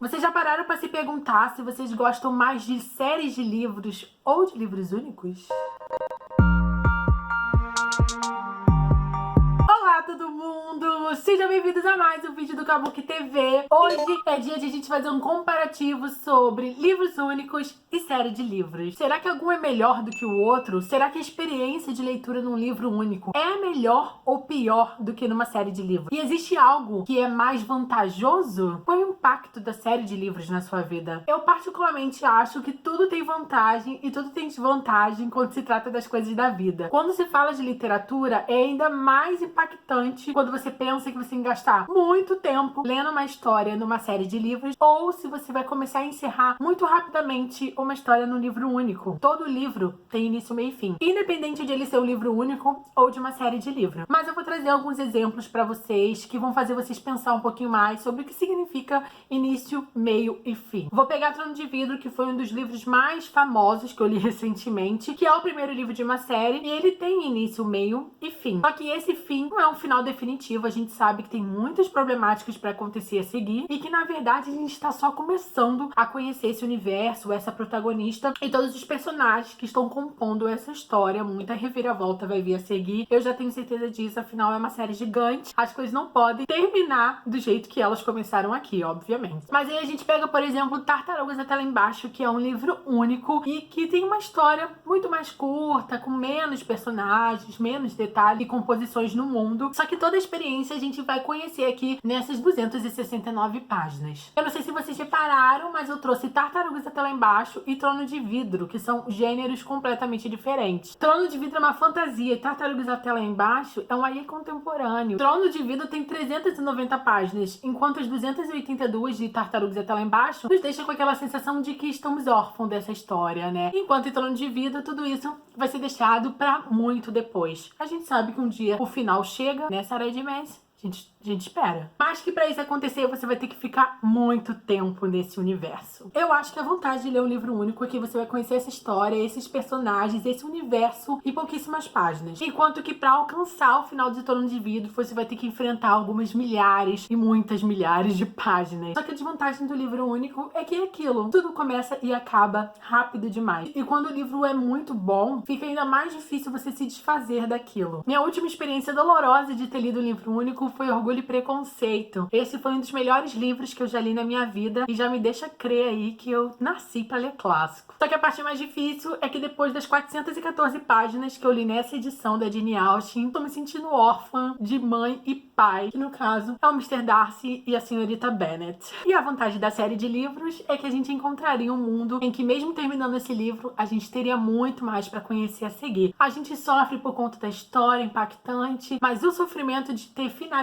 Vocês já pararam para se perguntar se vocês gostam mais de séries de livros ou de livros únicos? Olá, todo mundo! Sejam bem-vindos a mais um vídeo do Kabuki TV. Hoje é dia de a gente fazer um comparativo sobre livros únicos e série de livros. Será que algum é melhor do que o outro? Será que a experiência de leitura num livro único é melhor ou pior do que numa série de livros? E existe algo que é mais vantajoso? Qual é o impacto da série de livros na sua vida? Eu particularmente acho que tudo tem vantagem e tudo tem desvantagem quando se trata das coisas da vida. Quando se fala de literatura, é ainda mais impactante quando você pensa que você tem que gastar muito tempo lendo uma história numa série de livros, ou se você vai começar a encerrar muito rapidamente uma história num livro único. Todo livro tem início, meio e fim, independente de ele ser um livro único ou de uma série de livros. Mas eu vou trazer alguns exemplos para vocês que vão fazer vocês pensar um pouquinho mais sobre o que significa início, meio e fim. Vou pegar Trono de Vidro, que foi um dos livros mais famosos que eu li recentemente, que é o primeiro livro de uma série, e ele tem início, meio e fim. Só que esse fim não é um final definitivo, a gente sabe que tem muitas problemáticas para acontecer a seguir, e que na verdade a gente está só começando a conhecer esse universo, essa protagonista e todos os personagens que estão compondo essa história. Muita reviravolta vai vir a seguir, eu já tenho certeza disso, afinal é uma série gigante, as coisas não podem terminar do jeito que elas começaram aqui, obviamente. Mas aí a gente pega, por exemplo, Tartarugas Até Lá Embaixo, que é um livro único e que tem uma história muito mais curta, com menos personagens, menos detalhes e composições no mundo, só que toda a experiência a gente vai conhecer aqui nessas 269 páginas. Eu não sei se vocês repararam, mas eu trouxe Tartarugas Até Lá Embaixo e Trono de Vidro, que são gêneros completamente diferentes. Trono de Vidro é uma fantasia e Tartarugas Até Lá Embaixo é um YA contemporâneo. Trono de Vidro tem 390 páginas, enquanto as 282 de Tartarugas Até Lá Embaixo nos deixa com aquela sensação de que estamos órfãos dessa história, né? Enquanto em Trono de Vidro, tudo isso vai ser deixado pra muito depois. A gente sabe que um dia o final chega, né, Sarah J. Maas? A gente espera. Mas que pra isso acontecer, você vai ter que ficar muito tempo nesse universo. Eu acho que a vantagem de ler um livro único é que você vai conhecer essa história, esses personagens, esse universo em pouquíssimas páginas. Enquanto que pra alcançar o final de Trono de Vidro, você vai ter que enfrentar algumas milhares e muitas milhares de páginas. Só que a desvantagem do livro único é que é aquilo. Tudo começa e acaba rápido demais. E quando o livro é muito bom, fica ainda mais difícil você se desfazer daquilo. Minha última experiência dolorosa de ter lido um livro único foi Orgulho e Preconceito. Esse foi um dos melhores livros que eu já li na minha vida e já me deixa crer aí que eu nasci pra ler clássico. Só que a parte mais difícil é que depois das 414 páginas que eu li nessa edição da Jane Austen, tô me sentindo órfã de mãe e pai, que no caso é o Mr. Darcy e a senhorita Bennet. E a vantagem da série de livros é que a gente encontraria um mundo em que, mesmo terminando esse livro, a gente teria muito mais pra conhecer a seguir. A gente sofre por conta da história impactante, mas o sofrimento de ter finalizado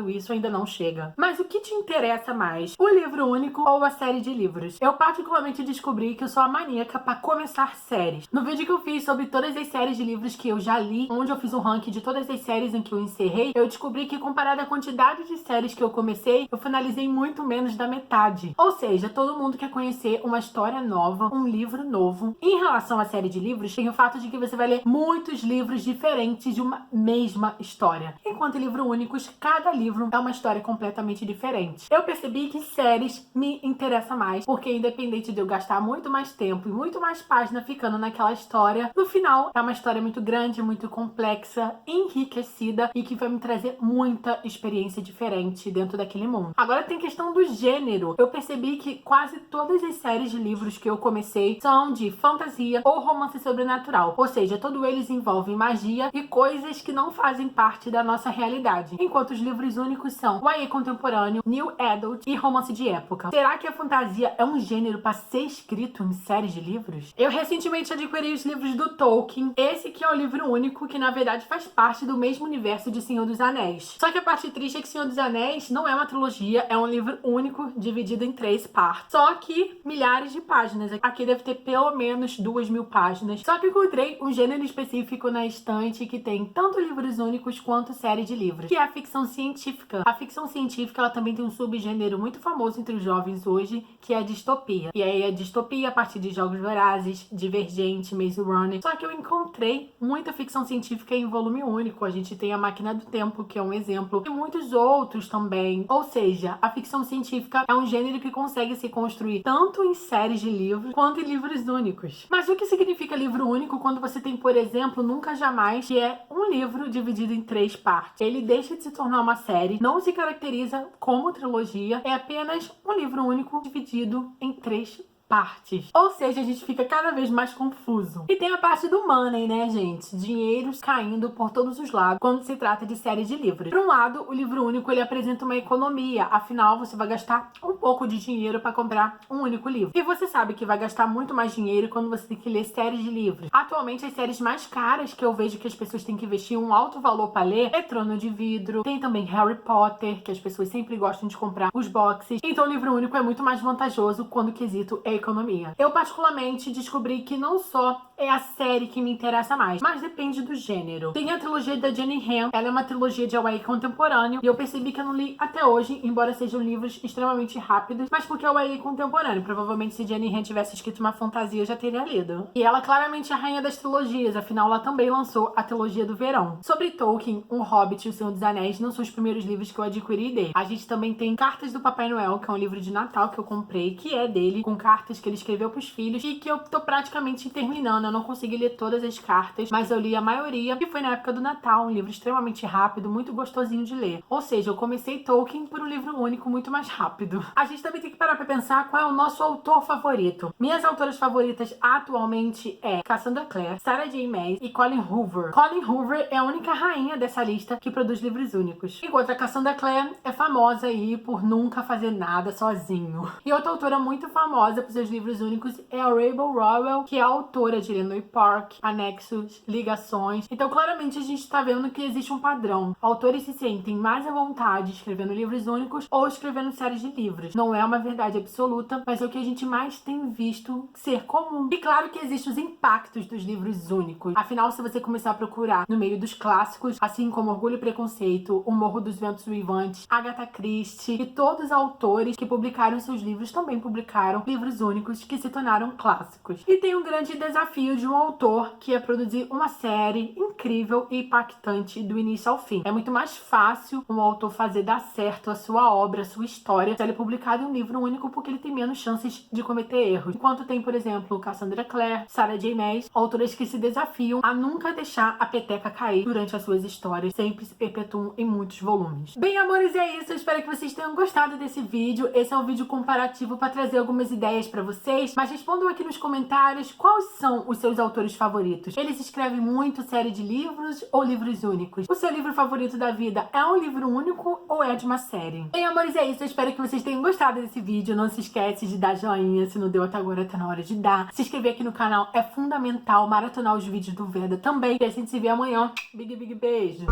isso ainda não chega. Mas o que te interessa mais? O livro único ou a série de livros? Eu particularmente descobri que eu sou a maníaca para começar séries. No vídeo que eu fiz sobre todas as séries de livros que eu já li, onde eu fiz um ranking de todas as séries em que eu encerrei, eu descobri que, comparado à quantidade de séries que eu comecei, eu finalizei muito menos da metade. Ou seja, todo mundo quer conhecer uma história nova, um livro novo. Em relação à série de livros, tem o fato de que você vai ler muitos livros diferentes de uma mesma história. Enquanto livro únicos, cada livro é uma história completamente diferente. Eu percebi que séries me interessam mais, porque independente de eu gastar muito mais tempo e muito mais página ficando naquela história, no final é uma história muito grande, muito complexa, enriquecida e que vai me trazer muita experiência diferente dentro daquele mundo. Agora tem questão do gênero. Eu percebi que quase todas as séries de livros que eu comecei são de fantasia ou romance sobrenatural, ou seja, todos eles envolvem magia e coisas que não fazem parte da nossa realidade. Enquanto os livros únicos são YA contemporâneo, New Adult e romance de época. Será que a fantasia é um gênero para ser escrito em séries de livros? Eu recentemente adquiri os livros do Tolkien, esse que é o livro único, que na verdade faz parte do mesmo universo de Senhor dos Anéis. Só que a parte triste é que Senhor dos Anéis não é uma trilogia, é um livro único dividido em 3 partes. Só que milhares de páginas. Aqui deve ter pelo menos 2.000 páginas. Só que eu encontrei um gênero específico na estante que tem tanto livros únicos quanto série de livros, que é a ficção ficção científica. A ficção científica, ela também tem um subgênero muito famoso entre os jovens hoje, que é a distopia. E aí a distopia a partir de Jogos Vorazes, Divergente, Maze Runner. Só que eu encontrei muita ficção científica em volume único. A gente tem A Máquina do Tempo, que é um exemplo, e muitos outros também. Ou seja, a ficção científica é um gênero que consegue se construir tanto em séries de livros quanto em livros únicos. Mas o que significa livro único quando você tem, por exemplo, Nunca Jamais, que é um livro dividido em 3 partes? Ele deixa de se tornar uma série, não se caracteriza como trilogia, é apenas um livro único dividido em 3 partes. Ou seja, a gente fica cada vez mais confuso. E tem a parte do money, né, gente? Dinheiros caindo por todos os lados quando se trata de série de livros. Por um lado, o livro único, ele apresenta uma economia. Afinal, você vai gastar um pouco de dinheiro para comprar um único livro. E você sabe que vai gastar muito mais dinheiro quando você tem que ler séries de livros. Atualmente, as séries mais caras que eu vejo que as pessoas têm que investir um alto valor para ler é Trono de Vidro. Tem também Harry Potter, que as pessoas sempre gostam de comprar os boxes. Então, o livro único é muito mais vantajoso quando o quesito é economia. Eu particularmente descobri que não só é a série que me interessa mais, mas depende do gênero. Tem a trilogia da Jenny Han, ela é uma trilogia de YA contemporâneo, e eu percebi que eu não li até hoje, embora sejam livros extremamente rápidos, mas porque é YA contemporâneo. Provavelmente se Jenny Han tivesse escrito uma fantasia, eu já teria lido. E ela claramente é a rainha das trilogias, afinal ela também lançou a trilogia do verão. Sobre Tolkien, O Hobbit e O Senhor dos Anéis não são os primeiros livros que eu adquiri dele. A gente também tem Cartas do Papai Noel, que é um livro de Natal que eu comprei, que é dele, com cartas que ele escreveu pros filhos e que eu tô praticamente terminando. Eu não consegui ler todas as cartas, mas eu li a maioria, que foi na época do Natal, um livro extremamente rápido, muito gostosinho de ler. Ou seja, eu comecei Tolkien por um livro único muito mais rápido. A gente também tem que parar pra pensar qual é o nosso autor favorito. Minhas autoras favoritas atualmente é Cassandra Clare, Sarah J. Maas e Colleen Hoover. Colleen Hoover é a única rainha dessa lista que produz livros únicos. Enquanto a Cassandra Clare é famosa aí por nunca fazer nada sozinho. E outra autora muito famosa por seus livros únicos é a Rainbow Rowell, que é a autora de Eleanor Park, Anexos, Ligações. Então, claramente, a gente tá vendo que existe um padrão. Autores se sentem mais à vontade escrevendo livros únicos ou escrevendo séries de livros. Não é uma verdade absoluta, mas é o que a gente mais tem visto ser comum. E claro que existem os impactos dos livros únicos. Afinal, se você começar a procurar no meio dos clássicos, assim como Orgulho e Preconceito, O Morro dos Ventos Uivantes, Agatha Christie e todos os autores que publicaram seus livros também publicaram livros únicos que se tornaram clássicos. E tem um grande desafio de um autor, que é produzir uma série incrível e impactante do início ao fim. É muito mais fácil um autor fazer dar certo a sua obra, a sua história, se ele é publicado em um livro único, porque ele tem menos chances de cometer erros. Enquanto tem, por exemplo, Cassandra Clare, Sarah J. Maas, autoras que se desafiam a nunca deixar a peteca cair durante as suas histórias, sempre se perpetuam em muitos volumes. Bem, amores, é isso. Eu espero que vocês tenham gostado desse vídeo. Esse é um vídeo comparativo para trazer algumas ideias para vocês, mas respondam aqui nos comentários quais são os seus autores favoritos. Eles escrevem muito série de livros ou livros únicos? O seu livro favorito da vida é um livro único ou é de uma série? Bem, amores, é isso. Eu espero que vocês tenham gostado desse vídeo. Não se esquece de dar joinha. Se não deu até agora, tá na hora de dar. Se inscrever aqui no canal é fundamental. Maratonar os vídeos do Veda também. E a gente se vê amanhã. Big beijo!